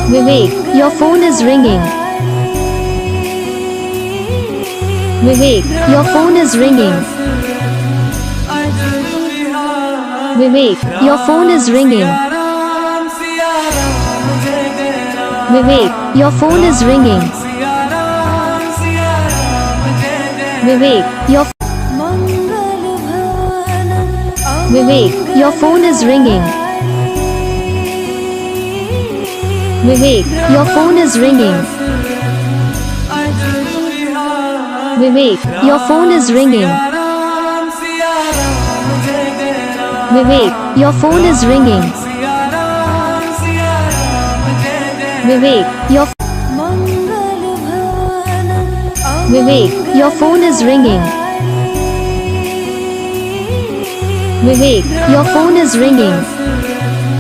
Vivek, your phone is ringing. Vivek, your phone is ringing. Vivek, your phone is ringing. Vivek, your phone is ringing. Vivek, your Vivek, your phone is ringing. Vivek, your phone is ringing. Vivek, your phone is ringing. Vivek, your phone is ringing. Vivek, your Vivek, your phone is ringing. Vivek, your phone is ringing.